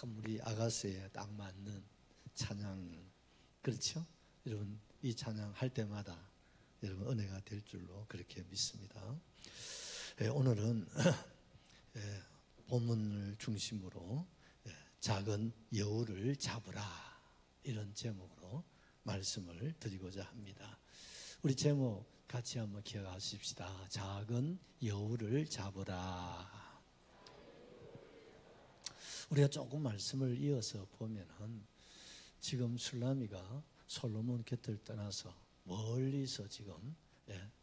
참 우리 아가스에 딱 맞는 찬양, 그렇죠? 여러분, 이 찬양 할 때마다 여러분 은혜가 될 줄로 그렇게 믿습니다. 오늘은 본문을 중심으로 작은 여우를 잡으라, 이런 제목으로 말씀을 드리고자 합니다. 우리 제목 같이 한번 기억하십시다. 작은 여우를 잡으라. 우리가 조금 말씀을 이어서 보면은 지금 술라미가 솔로몬 곁을 떠나서 멀리서 지금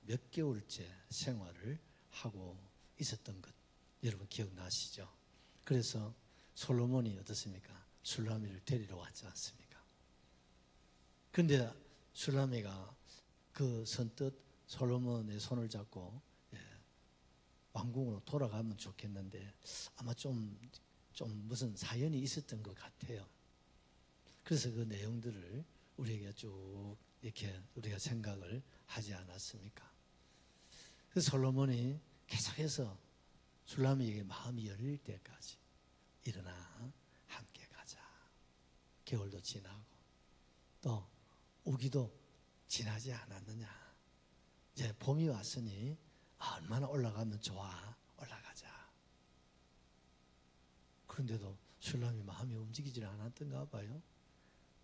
몇 개월째 생활을 하고 있었던 것 여러분 기억나시죠? 그래서 솔로몬이 어떻습니까? 술라미를 데리러 왔지 않습니까? 그런데 술라미가 그 선뜻 솔로몬의 손을 잡고 왕궁으로 돌아가면 좋겠는데 아마 좀 무슨 사연이 있었던 것 같아요. 그래서 그 내용들을 우리에게 쭉 이렇게 우리가 생각을 하지 않았습니까? 그래서 솔로몬이 계속해서 술라미에게 마음이 열릴 때까지 일어나 함께 가자. 겨울도 지나고 또 우기도 지나지 않았느냐. 이제 봄이 왔으니 얼마나 올라가면 좋아. 올라가자. 그런데도 술라미 마음이 움직이질 않았던가 봐요.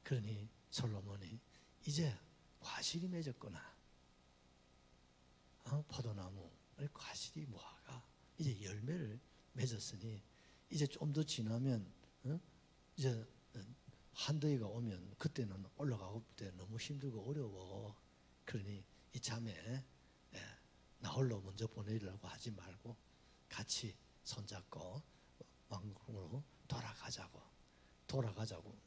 그러니 솔로몬이 이제 과실이 맺었구나. 포도나무 과실이 무화과 이제 열매를 맺었으니 이제 좀 더 지나면 이제 한더위가 오면 그때는 올라가고 때 너무 힘들고 어려워. 그러니 이참에 나 홀로 먼저 보내려고 하지 말고 같이 손잡고 왕궁으로 돌아가자고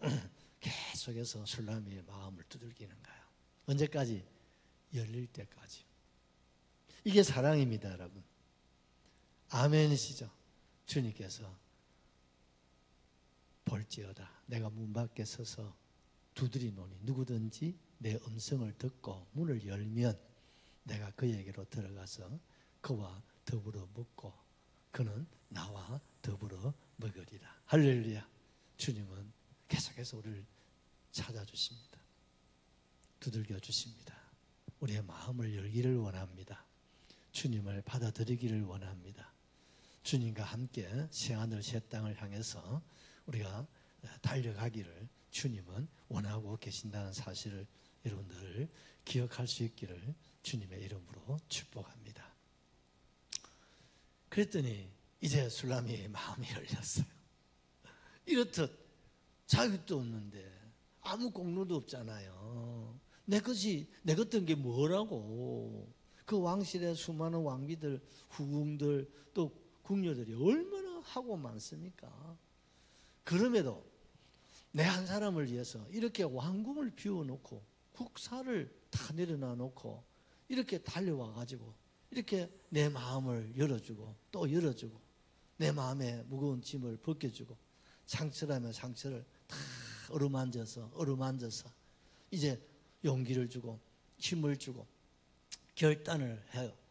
계속해서 술라미의 마음을 두들기는 거예요. 언제까지? 열릴 때까지. 이게 사랑입니다, 여러분. 아멘이시죠? 주님께서 볼지어다 내가 문 밖에 서서 두드리노니 누구든지 내 음성을 듣고 문을 열면 내가 그에게로 들어가서 그와 더불어 먹고 그는 나와 더불어 먹으리라. 할렐루야. 주님은 계속해서 우리를 찾아주십니다. 두들겨 주십니다. 우리의 마음을 열기를 원합니다. 주님을 받아들이기를 원합니다. 주님과 함께 새하늘 새 땅을 향해서 우리가 달려가기를 주님은 원하고 계신다는 사실을 여러분들 기억할 수 있기를 주님의 이름으로 축복합니다. 그랬더니 이제 술라미의 마음이 열렸어요. 이렇듯 자격도 없는데 아무 공로도 없잖아요. 내 것던 게 뭐라고. 그 왕실의 수많은 왕비들, 후궁들, 또 궁녀들이 얼마나 하고 많습니까? 그럼에도 내 한 사람을 위해서 이렇게 왕궁을 비워놓고 국사를 다 내려놔 놓고 이렇게 달려와 가지고 이렇게 내 마음을 열어주고 또 열어주고 내 마음에 무거운 짐을 벗겨주고 상처라면 상처를 다 어루만져서 이제 용기를 주고 힘을 주고 결단을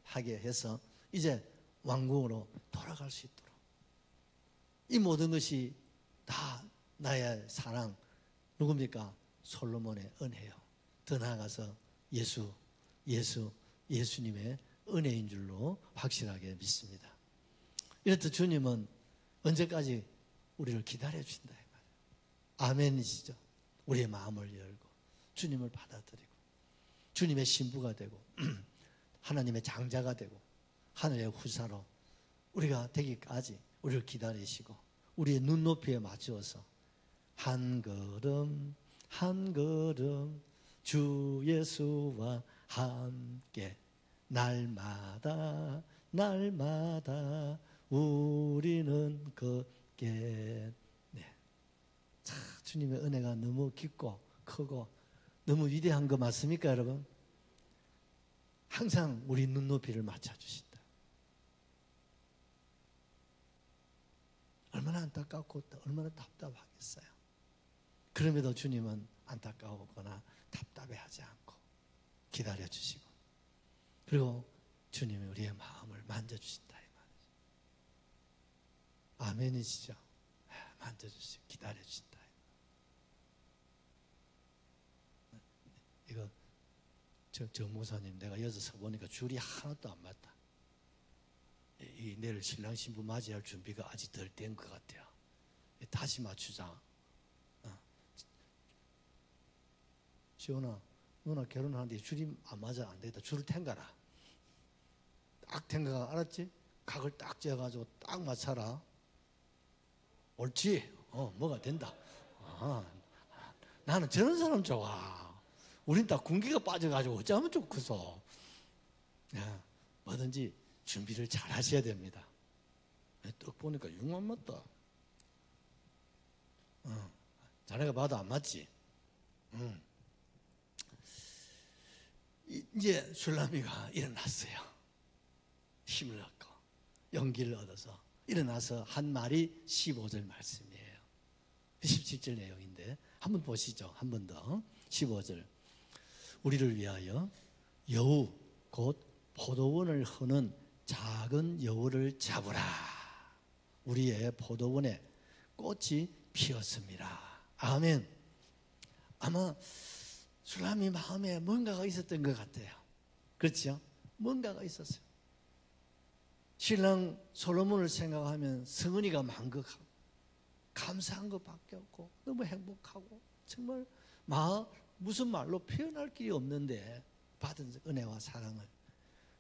하게 해서 이제 왕궁으로 돌아갈 수 있도록 이 모든 것이 다 나의 사랑 누굽니까? 솔로몬의 은혜요. 더 나아가서 예수님의 은혜인 줄로 확실하게 믿습니다. 이렇듯 주님은 언제까지 우리를 기다려 주신다. 아멘이시죠? 우리의 마음을 열고 주님을 받아들이고 주님의 신부가 되고 하나님의 장자가 되고 하늘의 후사로 우리가 되기까지 우리를 기다리시고 우리의 눈높이에 맞추어서 한 걸음 한 걸음 주 예수와 함께 날마다 우리는 걷게. 네. 주님의 은혜가 너무 깊고 크고 너무 위대한 거 맞습니까, 여러분? 항상 우리 눈높이를 맞춰주신다. 얼마나 안타깝고 얼마나 답답하겠어요. 그럼에도 주님은 안타까우거나 답답해하지 않고 기다려주시고 그리고 주님이 우리의 마음을 만져주신다. 이 말이죠. 아멘이시죠? 만져주세요. 기다려주신다. 이거 저 목사님 내가 여기서 서보니까 줄이 하나도 안 맞다. 내일 신랑 신부 맞이할 준비가 아직 덜 된 것 같아요. 다시 맞추자. 지원아, 누나 결혼하는데 줄이 안 맞아. 안 되겠다. 줄을 탱가라. 딱 탱가가, 알았지? 각을 딱 재가지고 딱 맞춰라. 옳지? 뭐가 된다. 나는 저런 사람 좋아. 우린 다 군기가 빠져가지고 어쩌면 좋겠어. 뭐든지 준비를 잘 하셔야 됩니다. 떡 보니까 6만 맞다. 자네가 봐도 안 맞지? 이제 술라미가 일어났어요. 힘을 얻고 용기를 얻어서 일어나서 한 말이 15절 말씀이에요. 17절 내용인데 한번 보시죠. 한 번 더. 15절. 우리를 위하여 여우 곧 포도원을 흐는 작은 여우를 잡으라. 우리의 포도원에 꽃이 피었습니다. 아멘. 아마 술라미 마음에 뭔가가 있었던 것 같아요. 그렇죠? 뭔가가 있었어요. 신랑 솔로몬을 생각하면 성은이가 만극하고 감사한 것밖에 없고 너무 행복하고 정말 무슨 말로 표현할 길이 없는데 받은 은혜와 사랑을.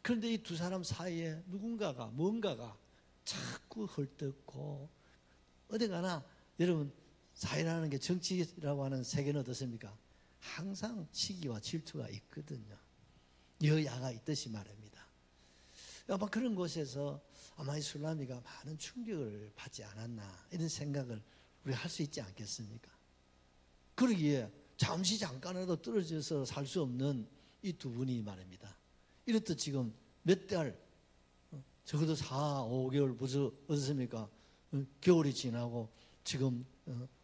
그런데 이 두 사람 사이에 누군가가 뭔가가 자꾸 헐뜯고 어디 가나 여러분 사회라는 게 정치라고 하는 세계는 어떻습니까? 항상 시기와 질투가 있거든요. 여야가 있듯이 말입니다. 아마 그런 곳에서 아마 이 술라미가 많은 충격을 받지 않았나 이런 생각을 우리가 할 수 있지 않겠습니까? 그러기에 잠깐이라도 떨어져서 살 수 없는 이 두 분이 말입니다. 이렇듯 지금 몇 달, 적어도 4, 5개월 벌써 어떻습니까? 겨울이 지나고 지금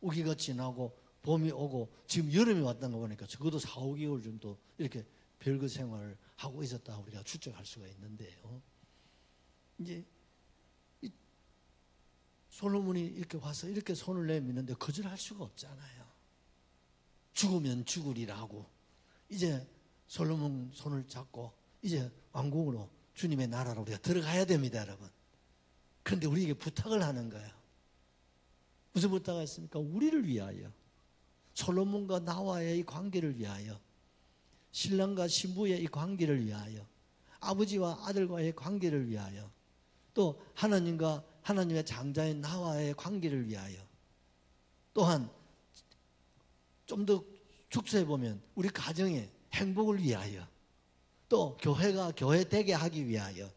우기가 지나고 봄이 오고 지금 여름이 왔다는 거 보니까 적어도 4, 5개월 정도 이렇게 별거 생활을 하고 있었다 우리가 추측할 수가 있는데요. 이제 솔로몬이 이렇게 와서 이렇게 손을 내미는데 거절할 수가 없잖아요. 죽으면 죽으리라고. 이제 솔로몬 손을 잡고 이제 왕궁으로 주님의 나라로 우리가 들어가야 됩니다, 여러분. 그런데 우리에게 부탁을 하는 거예요. 무슨 부탁을 했습니까? 우리를 위하여, 솔로몬과 나와의 이 관계를 위하여, 신랑과 신부의 이 관계를 위하여, 아버지와 아들과의 관계를 위하여, 또 하나님과 하나님의 장자인 나와의 관계를 위하여, 또한 좀 더 축소해 보면 우리 가정의 행복을 위하여, 또 교회가 교회되게 하기 위하여.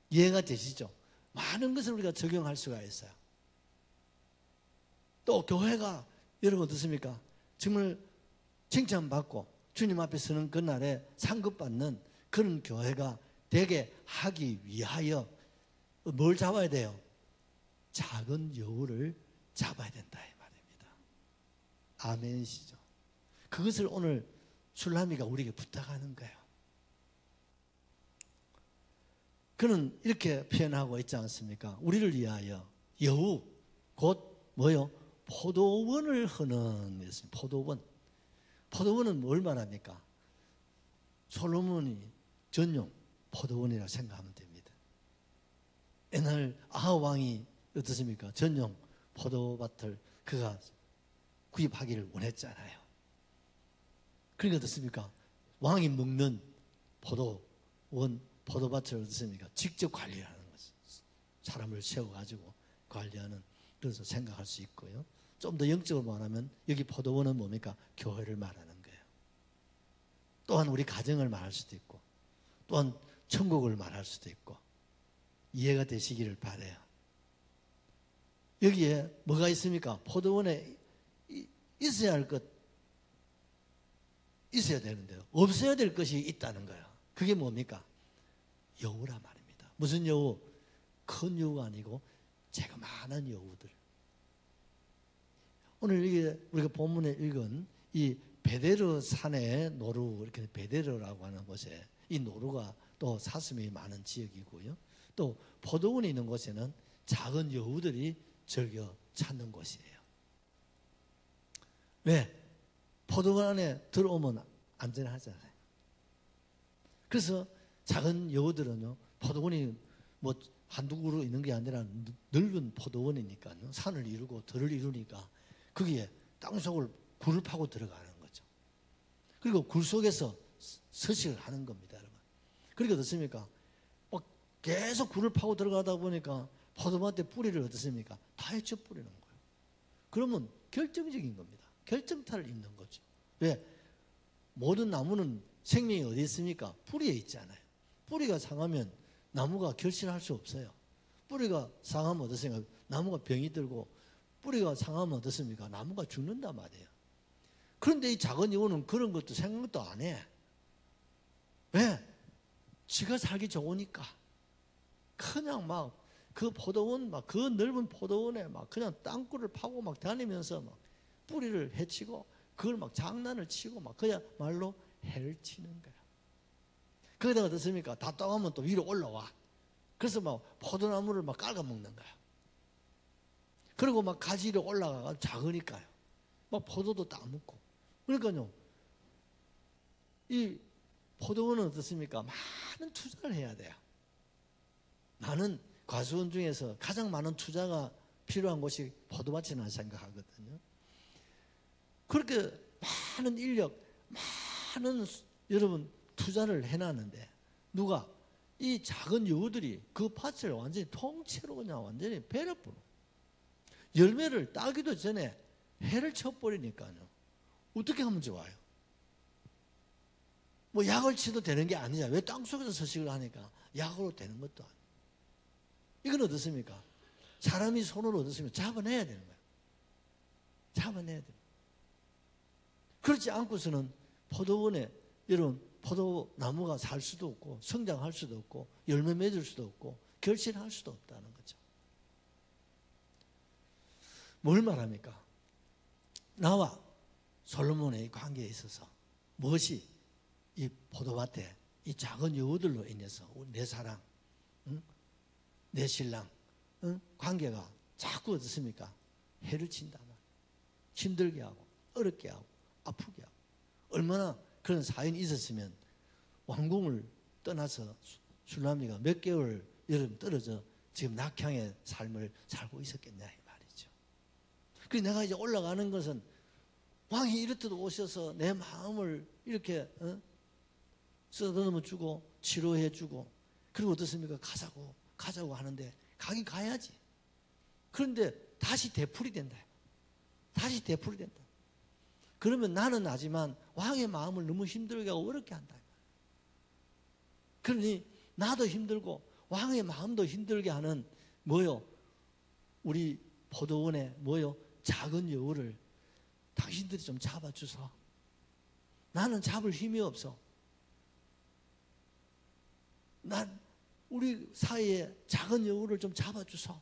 이해가 되시죠? 많은 것을 우리가 적용할 수가 있어요. 또 교회가 여러분 어떻습니까? 정말 칭찬받고 주님 앞에 서는 그날에 상급받는 그런 교회가 되게 하기 위하여 뭘 잡아야 돼요? 작은 여우를 잡아야 된다 이 말입니다. 아멘이시죠? 그것을 오늘 술라미가 우리에게 부탁하는 거예요. 그는 이렇게 표현하고 있지 않습니까? 우리를 위하여 여우 곧 뭐요? 포도원을 흐는 포도원. 포도원은 뭘 말합니까? 솔로몬이 전용 포도원이라고 생각하면 됩니다. 옛날 아합 왕이 어떻습니까? 전용 포도밭을 그가 구입하기를 원했잖아요. 그러니까 어떻습니까? 왕이 먹는 포도원, 포도밭을 어떻습니까? 직접 관리하는 것을 사람을 세워가지고 관리하는, 그래서 생각할 수 있고요. 좀 더 영적으로 말하면 여기 포도원은 뭡니까? 교회를 말하는 거예요. 또한 우리 가정을 말할 수도 있고, 또한 천국을 말할 수도 있고, 이해가 되시기를 바라요. 여기에 뭐가 있습니까? 포도원에 있어야 할 것, 있어야 되는데요. 없어야 될 것이 있다는 거예요. 그게 뭡니까? 여우라 말입니다. 무슨 여우? 큰 여우가 아니고 재그마한 여우들. 오늘 이게 우리가 본문에 읽은 이 베데르 산의 노루, 이렇게 베데르라고 하는 곳에 이 노루가 또 사슴이 많은 지역이고요. 또 포도원이 있는 곳에는 작은 여우들이 즐겨 찾는 곳이에요. 왜? 포도원 안에 들어오면 안전하잖아요. 그래서 작은 여우들은요, 포도원이 뭐 한두 그루 있는 게 아니라 넓은 포도원이니까요, 산을 이루고 들을 이루니까 거기에 땅속을 굴을 파고 들어가는 거죠. 그리고 굴 속에서 서식을 하는 겁니다, 여러분. 그러니까 어떻습니까? 계속 굴을 파고 들어가다 보니까 포도밭에 뿌리를 어떻습니까? 다 헤쳐 뿌리는 거예요. 그러면 결정적인 겁니다. 결정타를 입는 거죠. 왜? 모든 나무는 생명이 어디 있습니까? 뿌리에 있잖아요. 뿌리가 상하면 나무가 결실할 수 없어요. 뿌리가 상하면 어떻습니까? 나무가 병이 들고, 뿌리가 상하면 어떻습니까? 나무가 죽는단 말이에요. 그런데 이 작은 여우는 그런 것도 생각도 안 해. 왜? 지가 살기 좋으니까. 그냥 막 그 포도원, 막 그 넓은 포도원에 막 그냥 땅굴을 파고 막 다니면서 막 뿌리를 헤치고 그걸 막 장난을 치고 막 그야말로 해를 치는 거야. 거기다가 어떻습니까? 다 떠가면 또 위로 올라와. 그래서 막 포도나무를 막 깔아먹는 거야. 그리고 막 가지로 올라가가 작으니까요. 막 포도도 따먹고. 그러니까요, 이 포도원은 어떻습니까? 많은 투자를 해야 돼요. 많은 과수원 중에서 가장 많은 투자가 필요한 곳이 포도밭이라고 생각하거든요. 그렇게 많은 인력, 많은 여러분 투자를 해놨는데 누가 이 작은 여우들이 그 밭을 완전히 통째로 그냥 완전히 베려뿌려. 열매를 따기도 전에 해를 쳐버리니까요. 어떻게 하면 좋아요? 뭐 약을 치도 되는 게 아니냐. 왜 땅속에서 서식을 하니까 약으로 되는 것도 아니에요. 이건 어떻습니까? 사람이 손으로 어떻습니까? 잡아내야 되는 거예요. 잡아내야 돼요. 그렇지 않고서는 포도원에 이런 포도나무가 살 수도 없고 성장할 수도 없고 열매 맺을 수도 없고 결실할 수도 없다는 거죠. 뭘 말합니까? 나와 솔로몬의 관계에 있어서 무엇이 이 포도밭에 이 작은 여우들로 인해서 내 사랑, 응? 내 신랑, 응? 관계가 자꾸 어떻습니까? 해를 친다. 힘들게 하고 어렵게 하고 아프게 하고. 얼마나 그런 사연이 있었으면 왕궁을 떠나서 술라미가 몇 개월 여름 떨어져 지금 낙향의 삶을 살고 있었겠냐 이 말이죠. 그래서 내가 이제 올라가는 것은 왕이 이렇듯 오셔서 내 마음을 이렇게 쓰다듬어 주고 치료해 주고 그리고 어떻습니까? 가자고 하는데 가긴 가야지. 그런데 다시 되풀이 된다. 다시 되풀이 된다. 그러면 나는 하지만 왕의 마음을 너무 힘들게 하고 어렵게 한다. 그러니 나도 힘들고 왕의 마음도 힘들게 하는 뭐요? 우리 포도원에 뭐요? 작은 여우를 당신들이 좀 잡아주소. 나는 잡을 힘이 없어. 난 우리 사이에 작은 여우를 좀 잡아주소.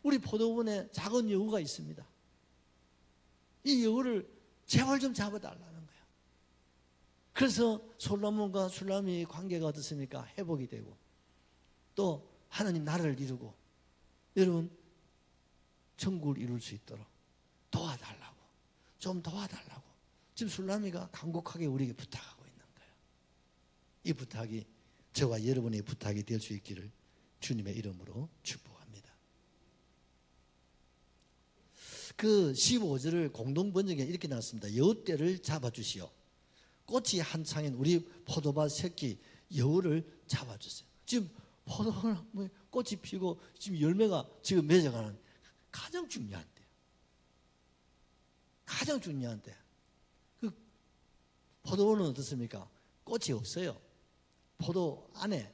우리 포도원에 작은 여우가 있습니다. 이 여우를 제발 좀 잡아달라는 거예요. 그래서 솔로몬과 술라미의 관계가 어떻습니까? 회복이 되고 또 하나님 나라를 이루고 여러분 천국을 이룰 수 있도록 도와달라고 좀 도와달라고 지금 술라미가 간곡하게 우리에게 부탁하고 있는 거예요. 이 부탁이 저와 여러분의 부탁이 될 수 있기를 주님의 이름으로 축복합니다. 그 15절을 공동 번역에 이렇게 나왔습니다. 여우떼를 잡아주시오. 꽃이 한창인 우리 포도밭 새끼 여우를 잡아주세요. 지금 포도가 꽃이 피고 지금 열매가 지금 맺어가는 가장 중요한 때. 가장 중요한 때. 그 포도원은 어떻습니까? 꽃이 없어요. 포도 안에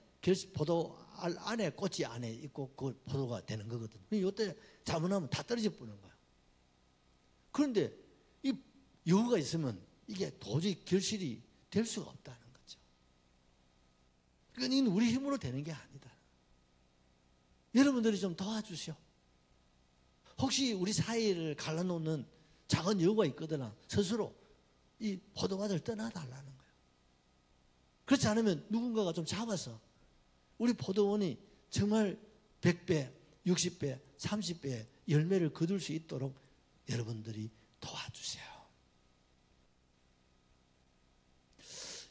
포도 알 안에 꽃이 안에 있고 그 포도가 되는 거거든요. 이때 잘못하면 다 떨어져 버리는 거예요. 그런데 이 여우가 있으면 이게 도저히 결실이 될 수가 없다는 거죠. 그러니까 이건 우리 힘으로 되는 게 아니다. 여러분들이 좀 도와주시오. 혹시 우리 사이를 갈라놓는 작은 여우가 있거나 스스로 이 포도밭을 떠나달라는 거예요. 그렇지 않으면 누군가가 좀 잡아서 우리 포도원이 정말 100배, 60배, 30배 열매를 거둘 수 있도록 여러분들이 도와주세요.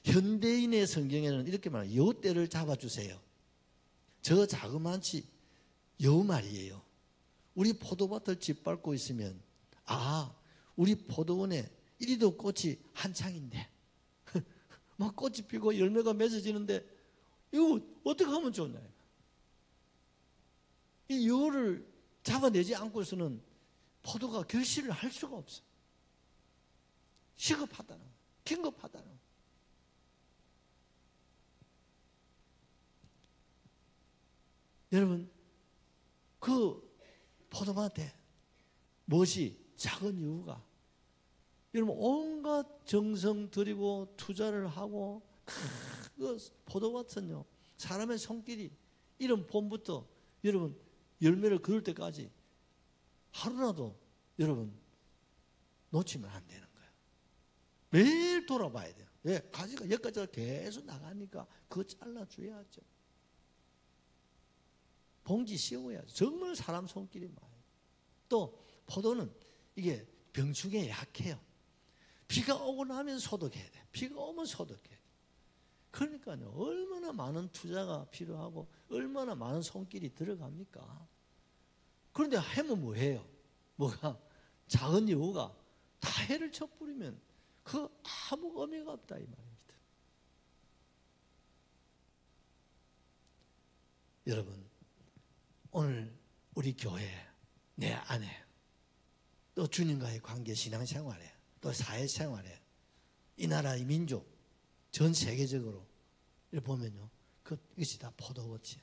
현대인의 성경에는 이렇게 말해요. 여우 떼를 잡아주세요. 저 자그만치 여우 말이에요. 우리 포도밭을 짓밟고 있으면 우리 포도원에 이리도 꽃이 한창인데 막 꽃이 피고 열매가 맺어지는데 이거 어떻게 하면 좋냐. 이 여우를 잡아내지 않고서는 포도가 결실을 할 수가 없어요. 시급하다는 거예요. 긴급하다는 거예요. 여러분, 그 포도밭에 무엇이 작은 여우가 여러분 온갖 정성 들이고 투자를 하고 그 포도밭은요 사람의 손길이 이런 봄부터 여러분 열매를 거둘 때까지 하루라도 여러분 놓치면 안 되는 거예요. 매일 돌아봐야 돼요. 왜? 가지가 여기까지 계속 나가니까 그거 잘라줘야죠. 봉지 씌워야죠. 정말 사람 손길이 많아요. 또 포도는 이게 병충해에 약해요. 비가 오고 나면 소독해야 돼. 비가 오면 소독해야 돼. 그러니까요 얼마나 많은 투자가 필요하고 얼마나 많은 손길이 들어갑니까? 그런데 하면 뭐해요? 뭐가? 작은 여우가 다 해를 쳐뿌리면 그 아무 의미가 없다 이 말입니다. 여러분 오늘 우리 교회 내 안에 또 주님과의 관계 신앙생활에 또 사회생활에 이 나라의 민족 전 세계적으로 이렇게 보면요 이것이 다 포도원이에요.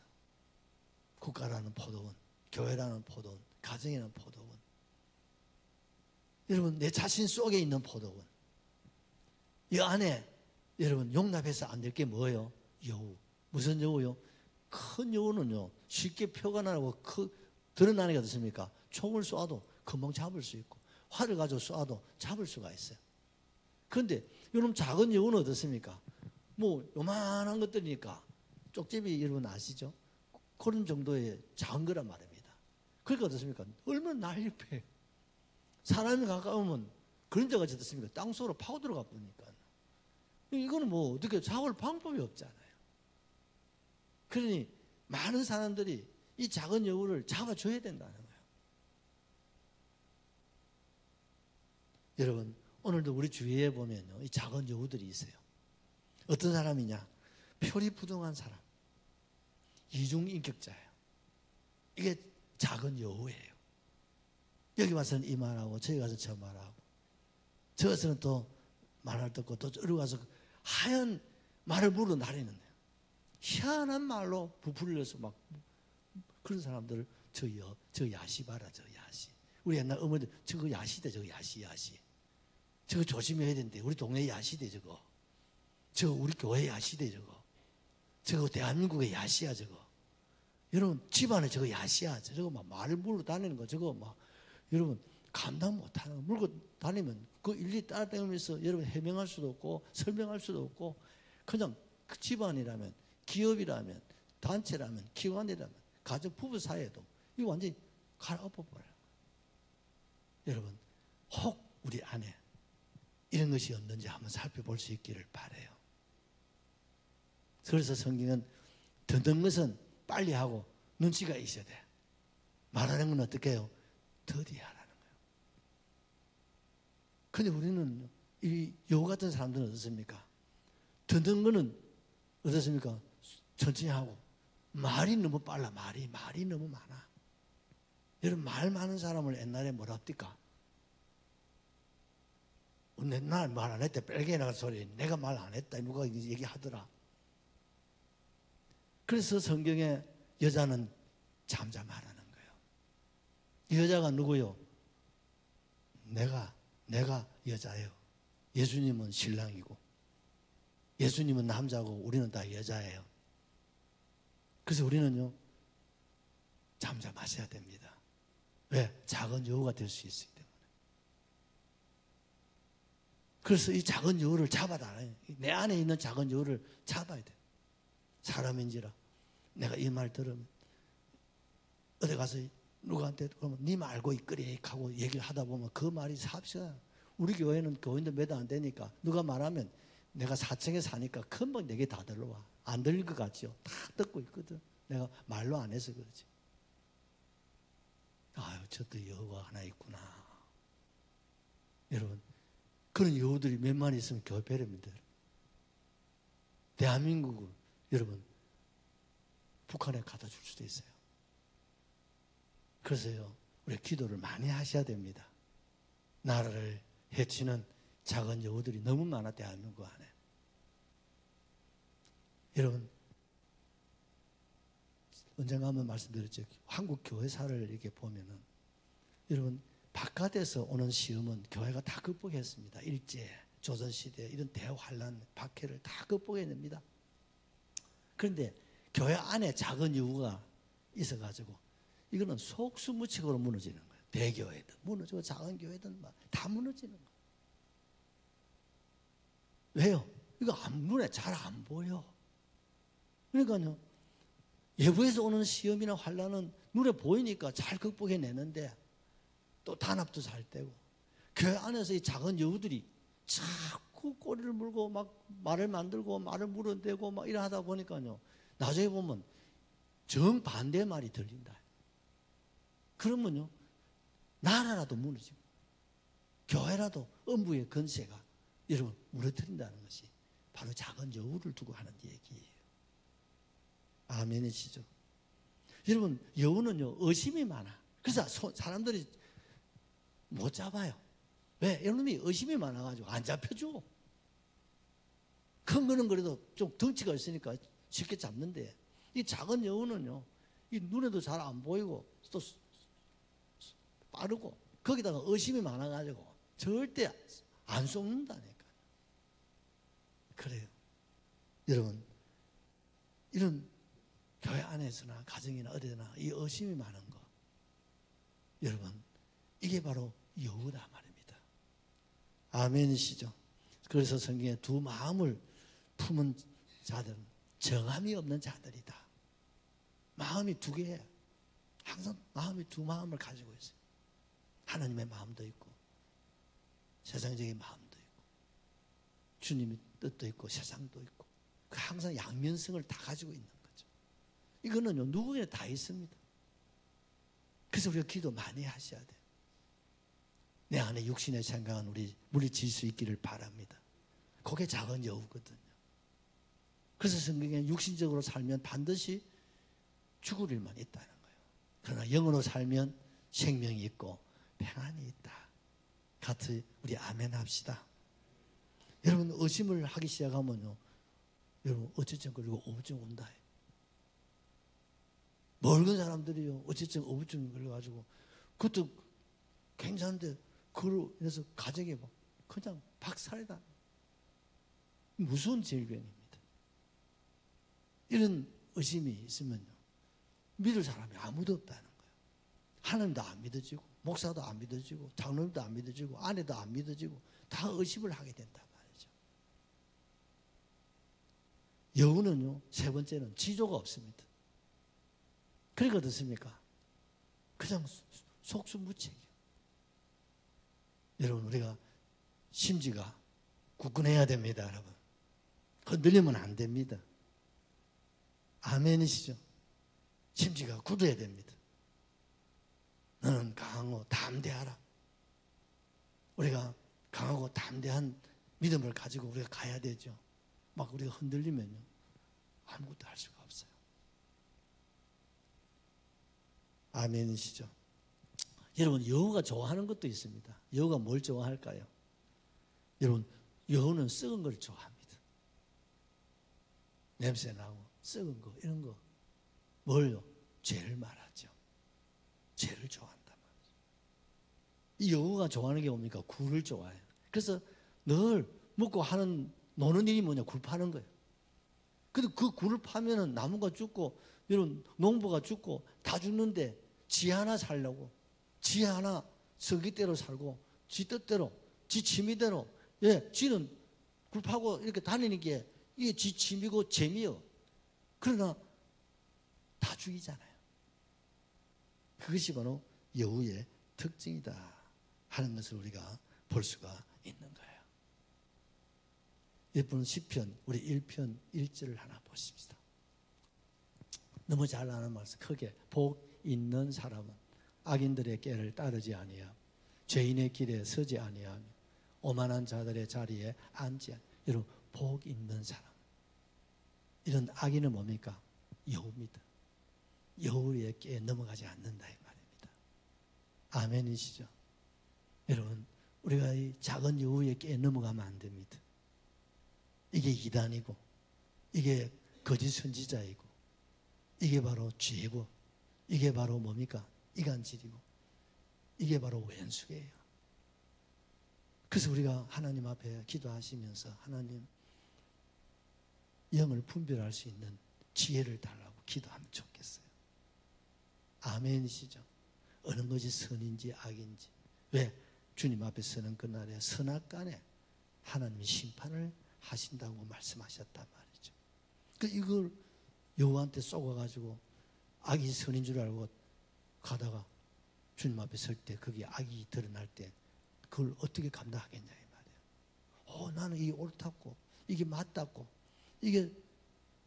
국가라는 포도원, 교회라는 포도원, 가정이라는 포도원. 여러분 내 자신 속에 있는 포도원. 이 안에 여러분 용납해서 안 될 게 뭐예요? 여우. 무슨 여우요? 큰 여우는요 쉽게 표가 나고 드러나는 게 어떻습니까? 총을 쏴도 금방 잡을 수 있고 활을 가지고 쏴도 잡을 수가 있어요. 그런데 여러분 작은 여우는 어떻습니까? 뭐 요만한 것들이니까 쪽제비 여러분 아시죠? 그런 정도의 작은 거란 말입니다. 그러니까 어떻습니까? 얼마나 날렵해요. 사람이 가까우면 그런 데가 어떻습니까? 땅속으로 파고 들어가 보니까 이거는 뭐 어떻게 잡을 방법이 없잖아요. 그러니 많은 사람들이 이 작은 여우를 잡아줘야 된다는 거예요. 여러분 오늘도 우리 주위에 보면요 이 작은 여우들이 있어요. 어떤 사람이냐? 표리부동한 사람, 이중인격자예요. 이게 작은 여우예요. 여기 와서는 이 말하고 저기 가서 저 말하고 저기서는 또 말을 듣고 또 저기 가서 하얀 말을 물어 나리는 거예요. 희한한 말로 부풀려서 막 그런 사람들을 저 야시 봐라 저 야시. 우리 옛날 어머니들 저거 야시대 저거 야시. 저거 조심해야 된대. 우리 동네 야시대 저거. 저거 우리 교회 야시대 저거. 저거 대한민국의 야시야 저거. 여러분 집안에 저거 야시야. 저거 막 말을 물고 다니는 거 저거 막 여러분 감당 못하는 거 물고 다니면 그 일일이 따라다니면서 여러분 해명할 수도 없고 설명할 수도 없고 그냥 그 집안이라면 기업이라면 단체라면 기관이라면 가족 부부 사이에도 이거 완전히 갈아엎어버려요. 여러분 혹 우리 안에 이런 것이 없는지 한번 살펴볼 수 있기를 바라요. 그래서 성경은 듣는 것은 빨리 하고 눈치가 있어야 돼. 말하는 건 어떻게 해요? 더디 하라는 거예요. 근데 우리는 이 여우 같은 사람들은 어떻습니까? 듣는 거는 어떻습니까? 천천히 하고 말이 너무 빨라. 말이 너무 많아. 여러분 말 많은 사람을 옛날에 뭐라 합니까? 나 말 안 했대. 빨개 나간 소리. 내가 말 안 했다. 누가 얘기하더라. 그래서 성경에 여자는 잠잠하라는 거예요. 이 여자가 누구요? 내가 여자예요. 예수님은 신랑이고 예수님은 남자고 우리는 다 여자예요. 그래서 우리는요 잠잠하셔야 됩니다. 왜? 작은 여우가 될 수 있기 때문에. 그래서 이 작은 여우를 잡아라. 내 안에 있는 작은 여우를 잡아야 돼. 사람인지라 내가 이 말 들으면 어디 가서 누구한테 그러면 님 알고 있거리 하고 얘기를 하다 보면 그 말이 삽시가. 우리 교회는 교인도 몇 안 되니까 누가 말하면 내가 4층에 사니까 금방 내게 다 들러와. 안 들릴 것 같지요? 다 듣고 있거든. 내가 말로 안 해서 그러지. 아유, 저도 여우가 하나 있구나. 여러분, 그런 여우들이 몇 마리 있으면 교회 배려입니다. 대한민국을 여러분 북한에 갖다 줄 수도 있어요. 그래서요, 우리 기도를 많이 하셔야 됩니다. 나라를 해치는 작은 여우들이 너무 많아, 대한민국 안에. 여러분, 언젠가 한번 말씀드렸죠. 한국 교회사를 이렇게 보면은, 여러분, 바깥에서 오는 시험은 교회가 다 극복했습니다. 일제, 조선시대, 이런 대환란, 박해를 다 극복해냅니다. 그런데 교회 안에 작은 여우가 있어가지고, 이거는 속수무책으로 무너지는 거예요. 대교회든 무너지고 작은 교회든 다 무너지는 거예요. 왜요? 이거 눈에 잘 안 보여. 그러니까요, 외부에서 오는 시험이나 환란은 눈에 보이니까 잘 극복해내는데 또 단합도 잘 되고, 교회 안에서 이 작은 여우들이 자꾸 꼬리를 물고 막 말을 만들고 말을 물어대고 막 이래 하다 보니까요, 나중에 보면 정반대의 말이 들린다. 그러면요, 나라라도 무너지고 교회라도 음부의 권세가 여러분 무너뜨린다는 것이 바로 작은 여우를 두고 하는 얘기예요. 아멘이시죠? 여러분, 여우는요 의심이 많아. 그래서 사람들이 못 잡아요. 왜? 이놈이 의심이 많아가지고 안 잡혀줘. 큰 거는 그래도 좀 덩치가 있으니까 쉽게 잡는데, 이 작은 여우는요, 이 눈에도 잘 안 보이고 또 빠르고 거기다가 의심이 많아가지고 절대 안 쏘는다니까. 그래요. 여러분, 이런 교회 안에서나 가정이나 어디나 이 의심이 많은 거, 여러분, 이게 바로 여우다 말입니다. 아멘이시죠? 그래서 성경에 두 마음을 품은 자들은 정함이 없는 자들이다. 마음이 두 개예요. 항상 마음이 두 마음을 가지고 있어요. 하나님의 마음도 있고 세상적인 마음도 있고 주님의 뜻도 있고 세상도 있고, 항상 양면성을 다 가지고 있는 거죠. 이거는요 누구에나 다 있습니다. 그래서 우리가 기도 많이 하셔야 돼요. 내 안에 육신의 생각은 우리 물리칠 수 있기를 바랍니다. 그게 작은 여우거든요. 그래서 성경에 육신적으로 살면 반드시 죽을 일만 있다는 거예요. 그러나 영으로 살면 생명이 있고 평안이 있다. 같이 우리 아멘 합시다. 여러분, 의심을 하기 시작하면요, 여러분 어쨌든 그리고 오부증 온다. 멀은 사람들이요 어쨌든 오부증 걸려가지고 그것도 괜찮은데 그로 인해서 가정에 막 그냥 박살이다. 무서운 질병입니다. 이런 의심이 있으면요 믿을 사람이 아무도 없다는 거예요. 하나님도 안 믿어지고 목사도 안 믿어지고 장로님도 안 믿어지고 아내도 안 믿어지고 다 의심을 하게 된단 말이죠. 여우는요 세 번째는 지조가 없습니다. 그러니까 어떻습니까? 그냥 속수무책이요. 여러분, 우리가 심지가 굳건해야 됩니다. 여러분, 흔들리면 안 됩니다. 아멘이시죠? 심지가 굳어야 됩니다. 너는 강하고 담대하라. 우리가 강하고 담대한 믿음을 가지고 우리가 가야 되죠. 막 우리가 흔들리면요 아무것도 할 수가 없어요. 아멘이시죠? 여러분, 여우가 좋아하는 것도 있습니다. 여우가 뭘 좋아할까요? 여러분, 여우는 썩은 걸 좋아합니다. 냄새 나고 썩은 거, 이런 거. 뭘요? 죄를 말하죠. 죄를 좋아한단 말이죠. 이 여우가 좋아하는 게 뭡니까? 굴을 좋아해요. 그래서 늘 먹고 노는 일이 뭐냐? 굴 파는 거예요. 근데 그 굴을 파면은 나무가 죽고, 이런 농부가 죽고 다 죽는데 지 하나 살려고, 지 하나 서기대로 살고, 지 뜻대로, 지 취미대로, 지는 굴 파고 이렇게 다니는 게 이게 지 취미고, 재미요. 그러나 다 죽이잖아요. 그것이 바로 여우의 특징이다 하는 것을 우리가 볼 수가 있는 거예요. 여러분 시편 우리 1편 1절을 하나 보십시다. 너무 잘 아는 말씀 크게 복 있는 사람은 악인들의 꾀를 따르지 아니하며 죄인의 길에 서지 아니하며 오만한 자들의 자리에 앉지 아니하며. 여러분 복 있는 사람, 이런 악인은 뭡니까? 여우입니다. 여우의 꾀에 넘어가지 않는다 이 말입니다. 아멘이시죠? 여러분 우리가 이 작은 여우의 꾀에 넘어가면 안 됩니다. 이게 이단이고 이게 거짓 선지자이고 이게 바로 죄고 이게 바로 뭡니까? 이간질이고 이게 바로 왼수예요. 그래서 우리가 하나님 앞에 기도하시면서 하나님 영을 분별할 수 있는 지혜를 달라고 기도하면 좋겠어요. 아멘이시죠? 어느 것이 선인지 악인지. 왜? 주님 앞에 서는 그날에 선악간에 하나님이 심판을 하신다고 말씀하셨단 말이죠. 이걸 여호와한테 쏘아가지고 악이 선인 줄 알고 가다가 주님 앞에 설 때 거기에 악이 드러날 때 그걸 어떻게 감당하겠냐 이 말이에요. 나는 이게 옳다고 이게 맞다고 이게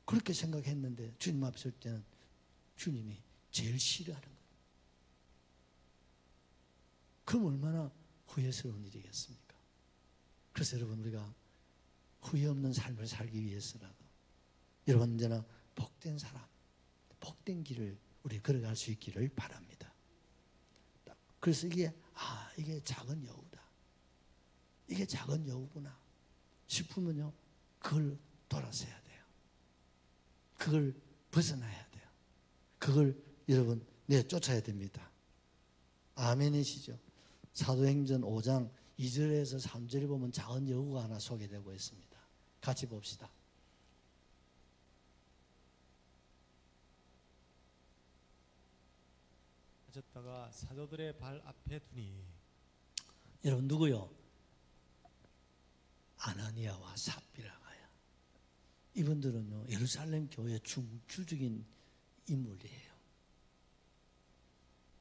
그렇게 생각했는데 주님 앞에 설 때는 주님이 제일 싫어하는 거예요. 그럼 얼마나 후회스러운 일이겠습니까? 그래서 여러분 우리가 후회 없는 삶을 살기 위해서라도 여러분 언제나 복된 사람, 복된 길을 우리 걸어갈 수 있기를 바랍니다. 그래서 이게 작은 여우다. 이게 작은 여우구나 싶으면요 그걸 돌아서야 돼요. 그걸 벗어나야 돼요. 그걸 여러분 내쫓아야 됩니다. 아멘이시죠? 사도행전 5장 2절에서 3절을 보면 작은 여우가 하나 소개되고 있습니다. 같이 봅시다. 가졌다가 사도들의 발 앞에 두니. 여러분 누구요? 아나니아와 삽비라가야. 이분들은요 예루살렘 교회 중추적인 인물이에요.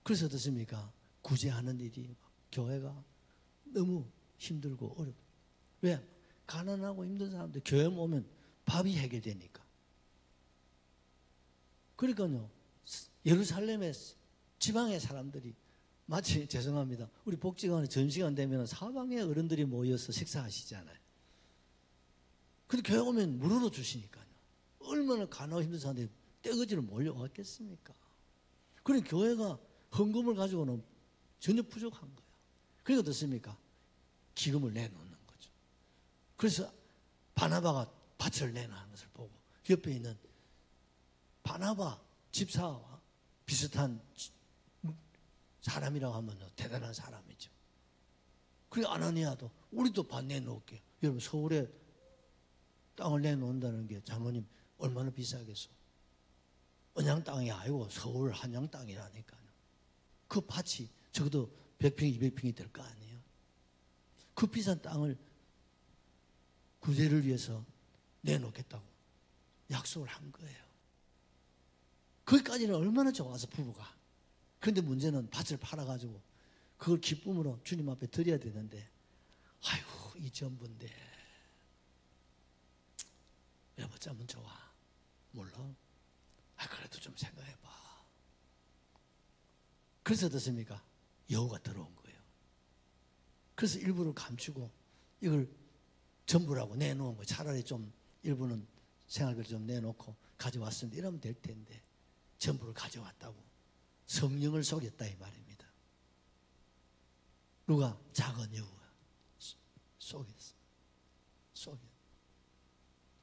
그래서 어떻습니까? 구제하는 일이 교회가 너무 힘들고 어렵고. 왜? 가난하고 힘든 사람들 교회 오면 밥이 해결되니까. 그러니까요 예루살렘의 지방의 사람들이 마치 죄송합니다. 우리 복지관에 점심시간 되면 사방의 어른들이 모여서 식사하시잖아요. 근데 교회 오면 무료로 주시니까요. 얼마나 가난하고 힘든 사람들이 떼거지로 몰려왔겠습니까? 그러니 교회가 헌금을 가지고는 전혀 부족한 거예요. 그러니까 어떻습니까? 기금을 내놓는 거죠. 그래서 바나바가 밭을 내놓는 것을 보고 옆에 있는 바나바 집사와 비슷한 사람이라고 하면 대단한 사람이죠. 그리고 아나니아도 우리도 밭 내놓을게요. 여러분 서울에 땅을 내놓는다는 게 장로님 얼마나 비싸겠어. 언양 땅이 아니고 서울 한양 땅이라니까요. 그 밭이 적어도 100평, 200평이 될 거 아니에요. 그 비싼 땅을 구제를 위해서 내놓겠다고 약속을 한 거예요. 거기까지는 얼마나 좋아서 부부가. 그런데 문제는 밭을 팔아가지고 그걸 기쁨으로 주님 앞에 드려야 되는데 아이고 이 전부인데 왜 어쩌면 좋아? 몰라. 그래도 좀 생각해봐. 그래서 어떻습니까? 여우가 들어온 거예요. 그래서 일부를 감추고 이걸 전부라고 내놓은 거예요. 차라리 좀 일부는 생활비를 좀 내놓고 가져왔으면 이러면 될 텐데 전부를 가져왔다고 성령을 속였다 이 말입니다. 누가? 작은 여우가 속였어.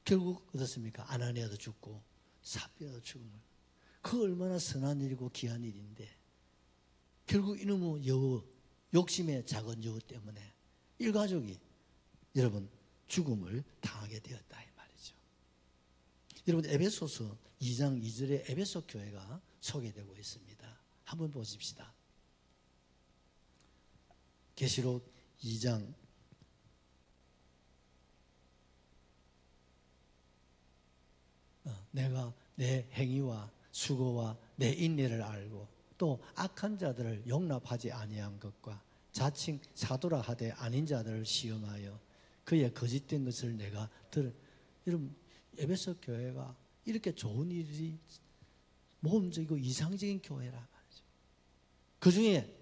결국 어떻습니까? 아나니아도 죽고 삽비라도 죽은 거예요. 그 얼마나 선한 일이고 귀한 일인데 결국 이놈의 여우, 욕심의 작은 여우 때문에 일가족이 여러분 죽음을 당하게 되었다 이 말이죠. 여러분 에베소서 2장 2절에 에베소 교회가 소개되고 있습니다. 한번 보십시다. 계시록 2장 내가 내 행위와 수고와 내 인내를 알고 또 악한 자들을 용납하지 아니한 것과 자칭 사도라 하되 아닌 자들을 시험하여 그의 거짓된 것을 내가 여러분 에베소 교회가 이렇게 좋은 일이 모험적이고 이상적인 교회라 말이죠. 그 중에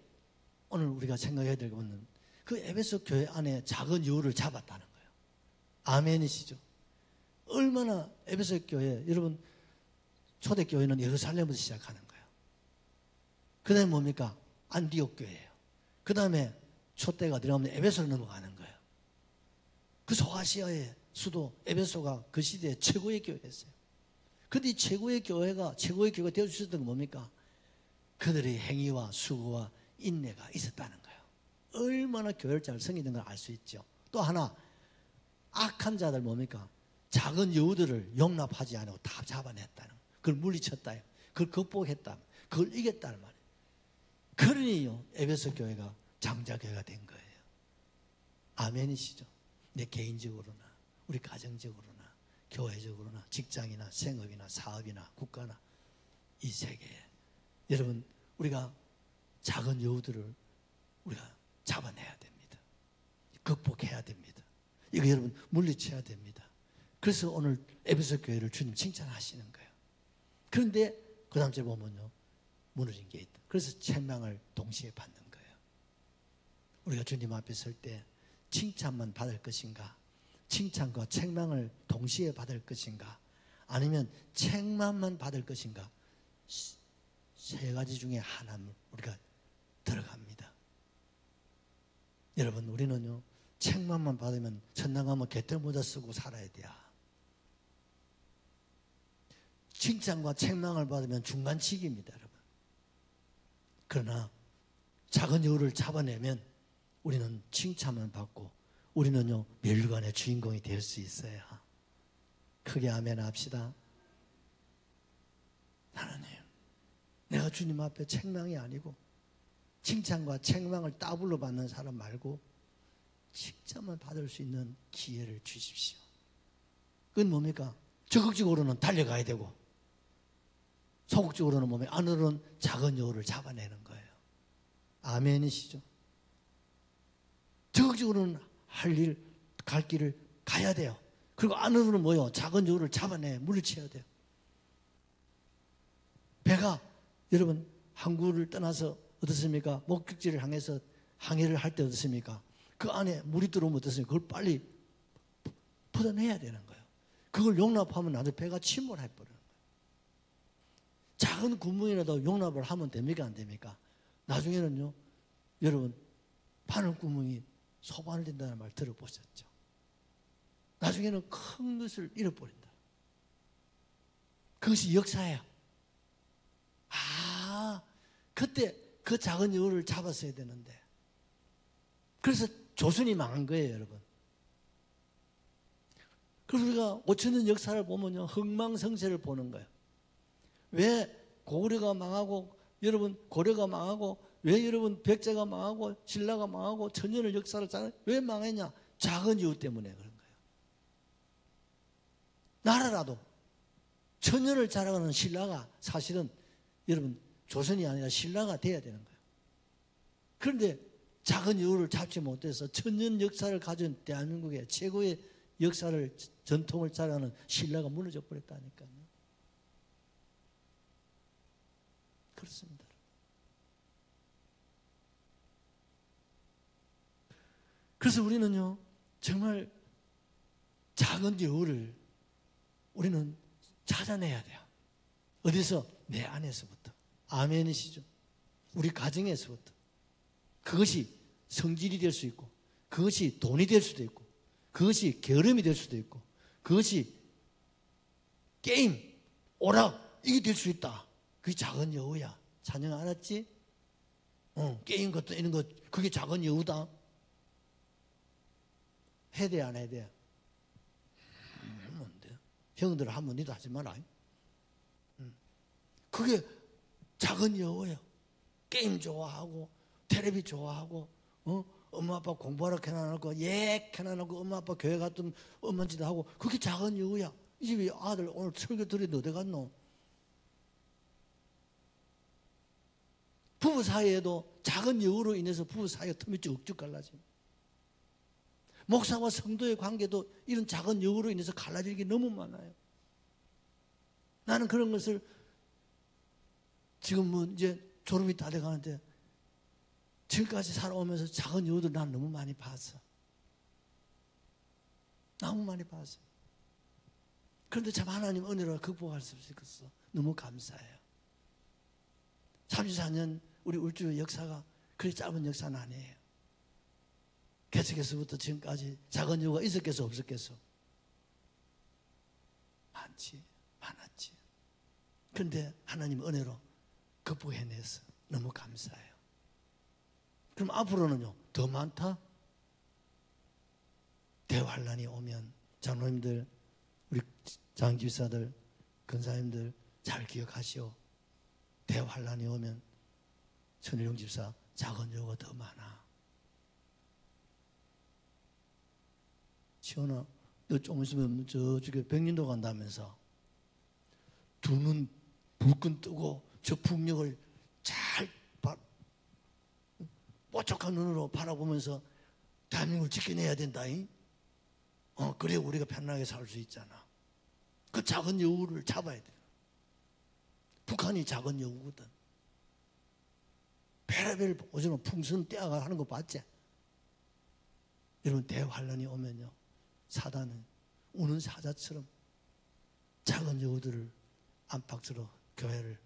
오늘 우리가 생각해야 될 것은 그 에베소 교회 안에 작은 여우를 잡았다는 거예요. 아멘이시죠? 얼마나 에베소 교회, 여러분 초대교회는 예루살렘에서 시작하는 거예요. 그 다음에 뭡니까? 안디옥 교회예요. 그 다음에 촛대가 들어가면 에베소로 넘어가는 거예요. 그 소아시아의 수도 에베소가 그 시대에 최고의 교회였어요. 그런데 이 최고의 교회가 되어주셨던 건 뭡니까? 그들의 행위와 수고와 인내가 있었다는 거예요. 얼마나 교회를 잘 섬기는 걸 알 수 있죠. 또 하나, 악한 자들 뭡니까? 작은 여우들을 용납하지 않고 다 잡아냈다는 거예요. 그걸 물리쳤다. 그걸 극복했다. 그걸 이겼다는 말이에요. 그러니요, 에베소 교회가 장자교회가 된 거예요. 아멘이시죠? 내 개인적으로나 우리 가정적으로나 교회적으로나 직장이나 생업이나 사업이나 국가나 이 세계에 여러분 우리가 작은 여우들을 우리가 잡아내야 됩니다. 극복해야 됩니다. 이거 여러분 물리쳐야 됩니다. 그래서 오늘 에베소 교회를 주님 칭찬하시는 거예요. 그런데 그 다음 주에 보면요, 무너진 게 있다. 그래서 책망을 동시에 받는 거예요. 우리가 주님 앞에 설 때 칭찬만 받을 것인가, 칭찬과 책망을 동시에 받을 것인가, 아니면 책망만 받을 것인가, 세 가지 중에 하나를 우리가 들어갑니다. 여러분 우리는요, 책망만 받으면 천당 가면 개털모자 쓰고 살아야 돼요. 칭찬과 책망을 받으면 중간치기입니다, 여러분. 그러나 작은 여우를 잡아내면 우리는 칭찬만 받고 우리는요, 멸관의 주인공이 될 수 있어요. 크게 아멘 합시다. 하나님, 내가 주님 앞에 책망이 아니고 칭찬과 책망을 더블로 받는 사람 말고 칭찬만 받을 수 있는 기회를 주십시오. 그건 뭡니까? 적극적으로는 달려가야 되고 소극적으로는 뭡니까? 안으로는 작은 여우를 잡아내는 거예요. 아멘이시죠? 적극적으로는 갈 길을 가야 돼요. 그리고 안으로는 뭐요? 작은 여우를 잡아내 물리쳐야 돼요. 배가 여러분 항구를 떠나서 어떻습니까? 목적지를 향해서 항해를 할 때 어떻습니까? 그 안에 물이 들어오면 어떻습니까? 그걸 빨리 풀어내야 되는 거예요. 그걸 용납하면 나중에 배가 침몰해 버리는 거예요. 작은 구멍이라도 용납을 하면 됩니까? 안 됩니까? 나중에는요, 여러분 바늘 구멍이 소반을 된다는 말 들어보셨죠? 나중에는 큰 것을 잃어버린다. 그것이 역사예요. 그때 그 작은 여우를 잡았어야 되는데. 그래서 조선이 망한 거예요, 여러분. 그래서 우리가 5천년 역사를 보면요, 흥망성쇠를 보는 거예요. 왜 고구려가 망하고, 여러분 고려가 망하고, 왜 여러분 백제가 망하고, 신라가 망하고, 천년의 역사를 왜 망했냐? 작은 여우 때문에 그런 거예요. 나라라도 천년을 자랑하는 신라가 사실은 여러분 조선이 아니라 신라가 돼야 되는 거예요. 그런데 작은 여우를 잡지 못해서 천년 역사를 가진 대한민국의 최고의 역사를, 전통을 자랑하는 신라가 무너져 버렸다니까요. 그렇습니다. 그래서 우리는요, 정말 작은 여우를 우리는 찾아내야 돼요. 어디서? 내 안에서부터. 아멘이시죠? 우리 가정에서부터. 그것이 성질이 될 수 있고, 그것이 돈이 될 수도 있고, 그것이 게으름이 될 수도 있고, 그것이 게임, 오락, 이게 될 수 있다. 그게 작은 여우야. 찬영 알았지? 게임 것도 이런 것, 그게 작은 여우다. 해야 돼, 안 해야 돼? 뭔데? 형들 하면 니도 하지 마라. 그게 작은 여우예요. 게임 좋아하고, 텔레비 좋아하고, 엄마 아빠 공부하러 해놔놓고, 해놔놓고, 엄마 아빠 교회 갔던 엄마 짓 하고, 그게 작은 여우야. 이 집에 아들 오늘 설교 들었는데 어디 갔노? 부부 사이에도 작은 여우로 인해서 부부 사이가 틈이 쭉쭉 갈라집니다. 목사와 성도의 관계도 이런 작은 여우로 인해서 갈라지는 게 너무 많아요. 나는 그런 것을 지금 뭐 이제 졸업이 다 돼가는데 지금까지 살아오면서 작은 여우들 난 너무 많이 봤어. 너무 많이 봤어. 그런데 참 하나님 은혜로 극복할 수 있었어. 너무 감사해요. 34년 우리 울주 역사가 그리 짧은 역사는 아니에요. 개척에서부터 지금까지 작은 여우가 있었겠어 없었겠어? 많았지. 그런데 하나님 은혜로 극복해내서 너무 감사해요. 그럼 앞으로는요 더 많다? 대환란이 오면 장로님들, 우리 장집사들, 근사님들 잘 기억하시오. 대환란이 오면 천일용 집사 작은 여우가 더 많아. 시원아, 너 좀 있으면 저쪽에 백린도 간다면서 두 눈 불끈 뜨고 저 풍력을 잘 뽀짝한 눈으로 바라보면서 대한민국을 지켜내야 된다잉. 그래 우리가 편안하게 살 수 있잖아. 그 작은 여우를 잡아야 돼. 북한이 작은 여우거든. 베레벨 오전에 풍선 떼어가 하는 거 봤지? 여러분 대환란이 오면요 사단은 우는 사자처럼 작은 여우들을 안팎으로 교회를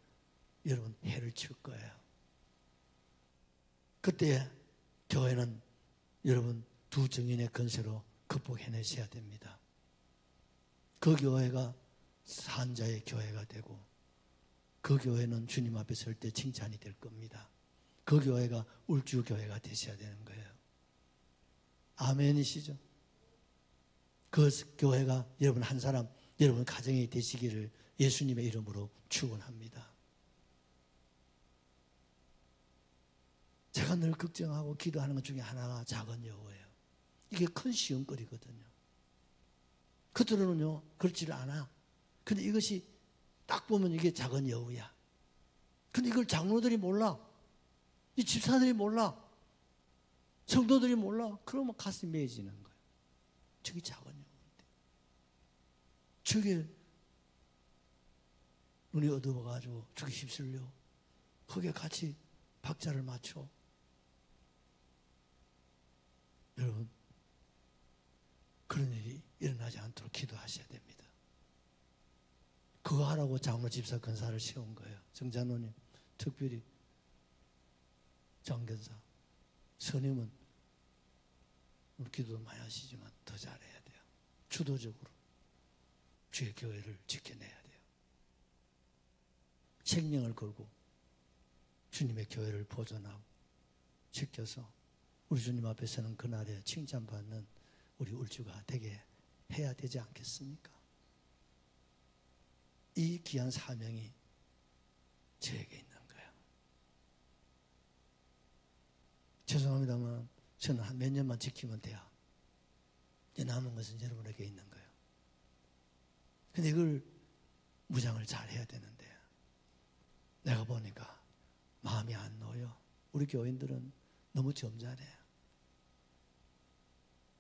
여러분 해를 칠 거예요. 그때 교회는 여러분 두 정인의 건세로 극복해내셔야 됩니다. 그 교회가 산자의 교회가 되고 그 교회는 주님 앞에 설 때 칭찬이 될 겁니다. 그 교회가 울주 교회가 되셔야 되는 거예요. 아멘이시죠? 그 교회가 여러분 한 사람, 여러분 가정이 되시기를 예수님의 이름으로 축원합니다. 제가 늘 걱정하고 기도하는 것 중에 하나가 작은 여우예요. 이게 큰 시험거리거든요. 그들은요 그렇지를 않아. 근데 이것이 딱 보면 이게 작은 여우야. 근데 이걸 장로들이 몰라. 이 집사들이 몰라. 성도들이 몰라. 그러면 가슴이 메어지는 거예요. 저게 작은 여우인데. 저게 눈이 어두워가지고 저게 휩쓸려. 거기에 같이 박자를 맞춰. 여러분 그런 일이 일어나지 않도록 기도하셔야 됩니다. 그거 하라고 장로 집사 근사를 세운 거예요. 정장로님 특별히 장견사 선임은 우리 기도도 많이 하시지만 더 잘해야 돼요. 주도적으로 주의 교회를 지켜내야 돼요. 생명을 걸고 주님의 교회를 보존하고 지켜서 우리 주님 앞에서는 그날에 칭찬받는 우리 울주가 되게 해야 되지 않겠습니까? 이 귀한 사명이 저에게 있는 거예요. 죄송합니다만 저는 한 몇 년만 지키면 돼요. 이제 남은 것은 여러분에게 있는 거예요. 근데 이걸 무장을 잘 해야 되는데 내가 보니까 마음이 안 놓여. 우리 교인들은 너무 점잖해요.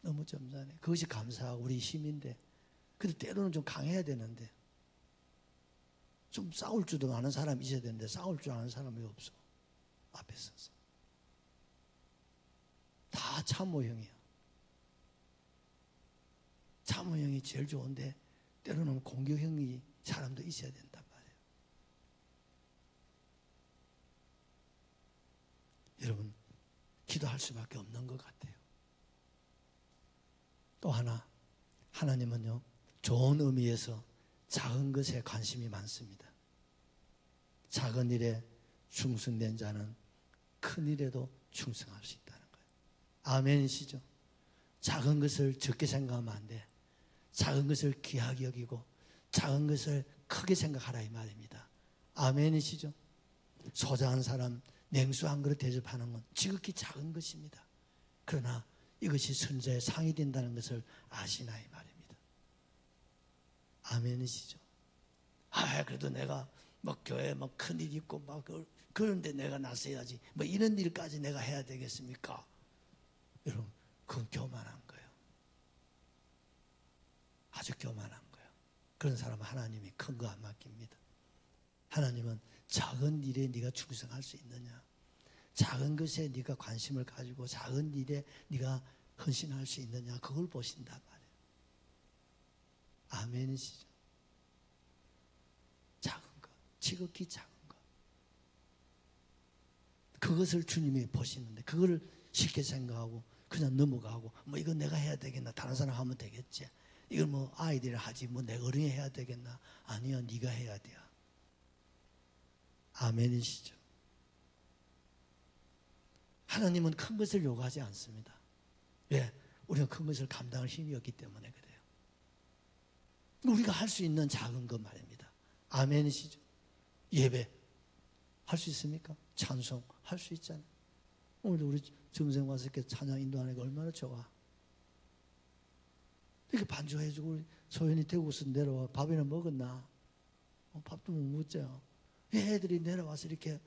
너무 점잖해. 그것이 감사하고 우리 힘인데 근데 때로는 좀 강해야 되는데 좀 싸울 줄도 아는 사람이 있어야 되는데 싸울 줄 아는 사람이 없어. 앞에 서서 다 참모형이야. 참모형이 제일 좋은데 때로는 공격형이 사람도 있어야 된단 말이에요. 여러분 기도할 수밖에 없는 것 같아요. 또 하나 하나님은요 좋은 의미에서 작은 것에 관심이 많습니다. 작은 일에 충성된 자는 큰 일에도 충성할 수 있다는 거예요. 아멘이시죠? 작은 것을 적게 생각하면 안 돼. 작은 것을 귀하게 여기고 작은 것을 크게 생각하라 이 말입니다. 아멘이시죠? 소장한 사람 냉수 한 그릇 대접하는 건 지극히 작은 것입니다. 그러나 이것이 선자의 상이 된다는 것을 아시나 이 말입니다. 아멘이시죠? 그래도 내가 막 교회에 막 큰일 있고 막 그런데 내가 나서야지. 뭐 이런 일까지 내가 해야 되겠습니까? 여러분, 그건 교만한 거예요. 아주 교만한 거예요. 그런 사람은 하나님이 큰 거 안 맡깁니다. 하나님은 작은 일에 네가 충성할 수 있느냐, 작은 것에 네가 관심을 가지고 작은 일에 네가 헌신할 수 있느냐, 그걸 보신단 말이에요. 아멘이시죠? 작은 것, 지극히 작은 것, 그것을 주님이 보시는데 그거를 쉽게 생각하고 그냥 넘어가고 뭐 이거 내가 해야 되겠나, 다른 사람 하면 되겠지, 이걸 뭐 아이들이 하지 뭐 내가 어른이 해야 되겠나. 아니요, 네가 해야 돼요. 아멘이시죠? 하나님은 큰 것을 요구하지 않습니다. 왜? 우리가 큰 것을 감당할 힘이 없기 때문에 그래요. 우리가 할 수 있는 작은 것 말입니다. 아멘이시죠? 예배 할 수 있습니까? 찬송 할 수 있잖아요. 오늘도 우리 점생 와서 이렇게 찬양 인도하니까 얼마나 좋아. 이렇게 반주해주고 우리 소연이 대구에서 내려와 밥이나 먹었나? 밥도 못 먹죠. 애들이 내려와서 이렇게,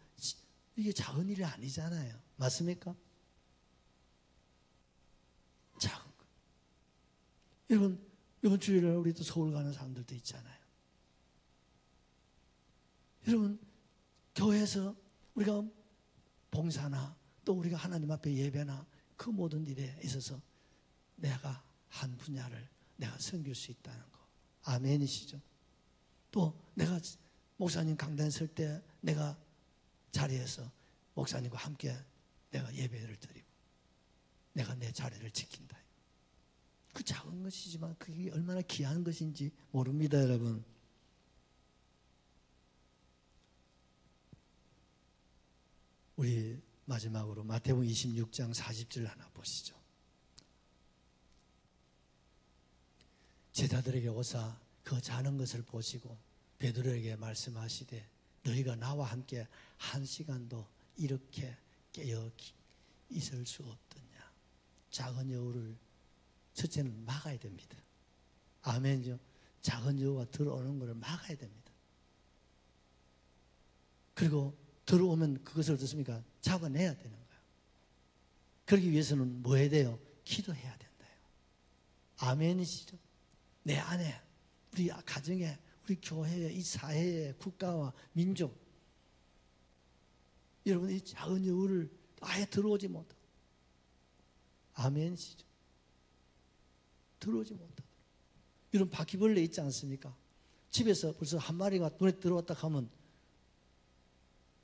이게 작은 일이 아니잖아요. 맞습니까? 작은 거. 여러분, 이번 주일에 우리도 서울 가는 사람들도 있잖아요. 여러분, 교회에서 우리가 봉사나 또 우리가 하나님 앞에 예배나 그 모든 일에 있어서 내가 한 분야를 내가 섬길 수 있다는 거. 아멘이시죠? 또 내가 목사님 강단 설 때 내가 자리에서 목사님과 함께 내가 예배를 드리고 내가 내 자리를 지킨다. 그 작은 것이지만 그게 얼마나 귀한 것인지 모릅니다, 여러분. 우리 마지막으로 마태복음 26장 40절 하나 보시죠. 제자들에게 오사 그 자는 것을 보시고 베드로에게 말씀하시되 너희가 나와 함께 한 시간도 이렇게 깨어 있을 수 없더냐. 작은 여우를 첫째는 막아야 됩니다. 아멘이죠. 작은 여우가 들어오는 것을 막아야 됩니다. 그리고 들어오면 그것을 어떻습니까? 잡아내야 되는 거예요. 그러기 위해서는 뭐 해야 돼요? 기도해야 된다요. 아멘이시죠? 내 안에, 우리 가정에, 우리 교회에, 이 사회에, 국가와 민족, 여러분 이 작은 여우를 아예 들어오지 못하고, 아멘이시죠? 들어오지 못하고. 이런 바퀴벌레 있지 않습니까? 집에서 벌써 한 마리가 눈에 들어왔다 하면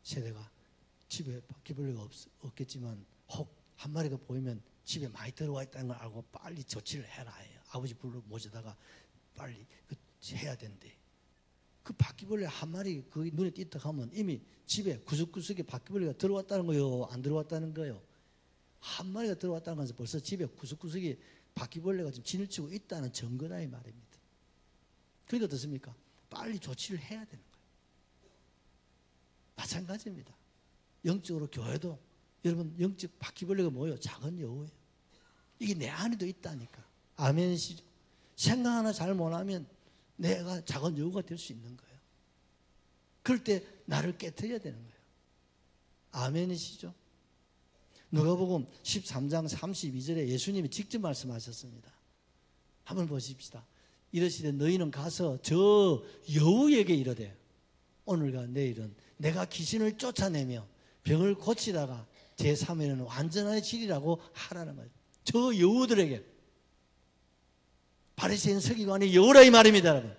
세대가 집에 바퀴벌레가 없겠지만 혹 한 마리가 보이면 집에 많이 들어와 있다는 걸 알고 빨리 조치를 해라 해요. 아버지 불러 모셔다가 빨리 해야 된대. 그 바퀴벌레 한 마리 거기 눈에 띄다 하면 이미 집에 구석구석에 바퀴벌레가 들어왔다는 거요, 안 들어왔다는 거요? 한 마리가 들어왔다는 것은 벌써 집에 구석구석에 바퀴벌레가 지금 진을 치고 있다는 증거다 이 말입니다. 그러니까 어떻습니까? 빨리 조치를 해야 되는 거예요. 마찬가지입니다. 영적으로 교회도 여러분 영적 바퀴벌레가 뭐예요? 작은 여우예요. 이게 내 안에도 있다니까. 아멘이시죠? 생각 하나 잘 못하면 내가 작은 여우가 될 수 있는 거예요. 그럴 때 나를 깨트려야 되는 거예요. 아멘이시죠? 누가복음 13장 32절에 예수님이 직접 말씀하셨습니다. 한번 보십시다. 이르시되 너희는 가서 저 여우에게 이르되 오늘과 내일은 내가 귀신을 쫓아내며 병을 고치다가 제3일에는 완전해지리라고 하라는 거예요. 저 여우들에게. 바리새인 서기관이 여우라 이 말입니다, 여러분.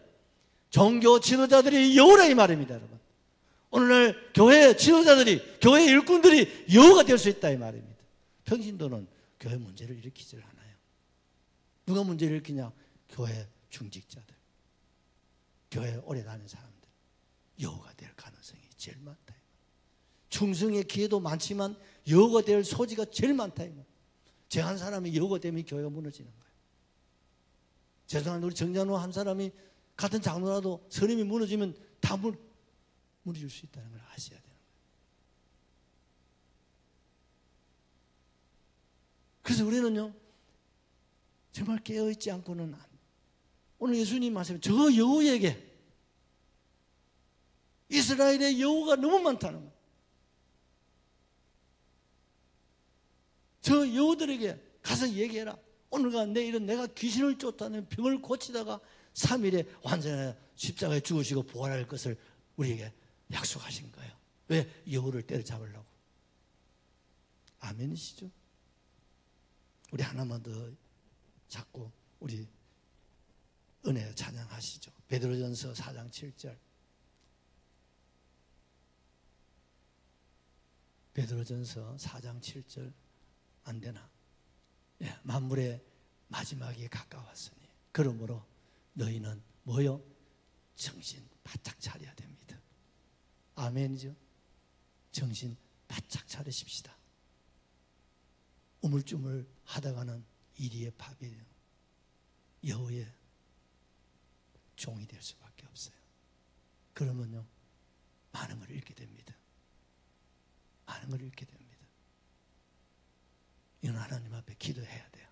종교 지도자들이 여우라 이 말입니다, 여러분. 오늘날 교회 지도자들이, 교회 일꾼들이 여우가 될 수 있다 이 말입니다. 평신도는 교회 문제를 일으키질 않아요. 누가 문제를 일으키냐? 교회 중직자들, 교회 오래 다니는 사람들. 여우가 될 가능성이 제일 많다. 충성의 기회도 많지만 여우가 될 소지가 제일 많다. 제 한 사람이 여우가 되면 교회가 무너지는 거예요. 죄송한데 우리 정장로 한 사람이 같은 장로라도 선임이 무너지면 다 무너질 수 있다는 걸 아셔야 되는 거예요. 그래서 우리는요 정말 깨어있지 않고는 오늘 예수님 말씀에 저 여우에게 이스라엘의 여우가 너무 많다는 거예요. 저 여우들에게 가서 얘기해라. 오늘과 내일은 내가 귀신을 쫓아내는 병을 고치다가 3일에 완전히 십자가에 죽으시고 부활할 것을 우리에게 약속하신 거예요. 왜? 여우를 때려잡으려고. 아멘이시죠? 우리 하나만 더 잡고 우리 은혜 찬양하시죠. 베드로전서 4장 7절. 베드로전서 4장 7절. 안 되나? 예, 만물의 마지막이 가까웠으니 그러므로 너희는 뭐요? 정신 바짝 차려야 됩니다. 아멘이죠? 정신 바짝 차리십시다. 우물쭈물 하다가는 이리의 파비예요. 여호의 종이 될 수밖에 없어요. 그러면요, 많은 걸 잃게 됩니다. 많은 걸 잃게 됩니다. 이건 하나님 앞에 기도해야 돼요.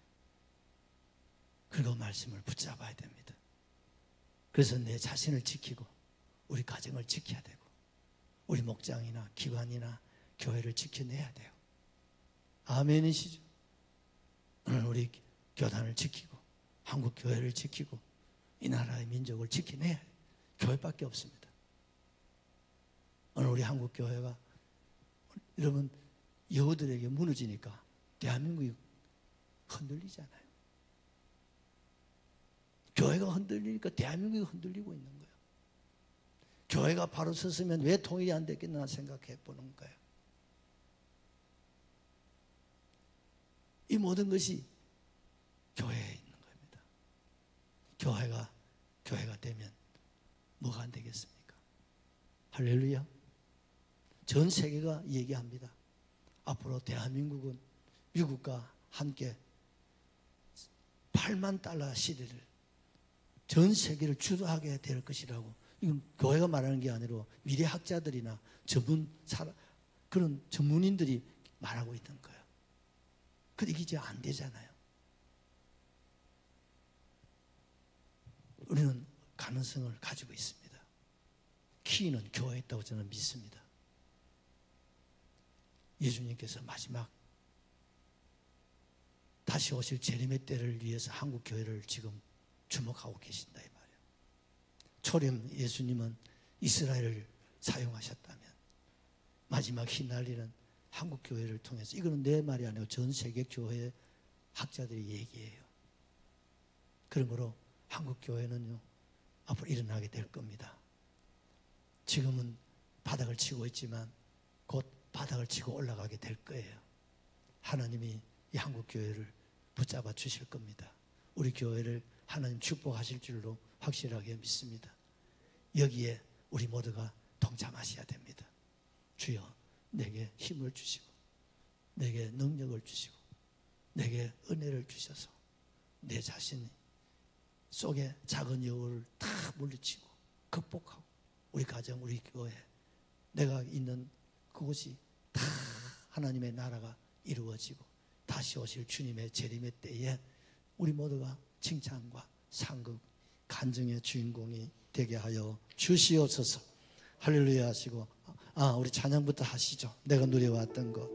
그리고 말씀을 붙잡아야 됩니다. 그래서 내 자신을 지키고 우리 가정을 지켜야 되고 우리 목장이나 기관이나 교회를 지켜내야 돼요. 아멘이시죠? 오늘 우리 교단을 지키고 한국 교회를 지키고 이 나라의 민족을 지켜내야 해요. 교회밖에 없습니다. 오늘 우리 한국 교회가 여러분 여우들에게 무너지니까 대한민국이 흔들리잖아요. 교회가 흔들리니까 대한민국이 흔들리고 있는 거예요. 교회가 바로 섰으면 왜 통일이 안 됐겠나 생각해 보는 거예요. 이 모든 것이 교회에 있는 겁니다. 교회가 되면 뭐가 안 되겠습니까? 할렐루야. 전 세계가 얘기합니다. 앞으로 대한민국은 미국과 함께 8만 달러 시대를 전 세계를 주도하게 될 것이라고. 이건 교회가 말하는 게 아니라 미래학자들이나 그런 전문인들이 말하고 있는 거예요. 근데 이게 이제 안 되잖아요. 우리는 가능성을 가지고 있습니다. 키는 교회에 있다고 저는 믿습니다. 예수님께서 마지막 다시 오실 재림의 때를 위해서 한국 교회를 지금 주목하고 계신다 이 말이에요. 초림 예수님은 이스라엘을 사용하셨다면 마지막 휘날리는 한국 교회를 통해서, 이거는 내 말이 아니고 전 세계 교회 학자들의 얘기예요. 그러므로 한국 교회는요 앞으로 일어나게 될 겁니다. 지금은 바닥을 치고 있지만 곧 바닥을 치고 올라가게 될 거예요. 하나님이 이 한국 교회를 붙잡아 주실 겁니다. 우리 교회를 하나님 축복하실 줄로 확실하게 믿습니다. 여기에 우리 모두가 동참하셔야 됩니다. 주여 내게 힘을 주시고 내게 능력을 주시고 내게 은혜를 주셔서 내 자신 속에 작은 여우를 다 물리치고 극복하고 우리 가정, 우리 교회, 내가 있는 그곳이 다 하나님의 나라가 이루어지고 다시 오실 주님의 재림의 때에 우리 모두가 칭찬과 상급, 간증의 주인공이 되게 하여 주시옵소서. 할렐루야 하시고 우리 찬양부터 하시죠. 내가 누려왔던 것.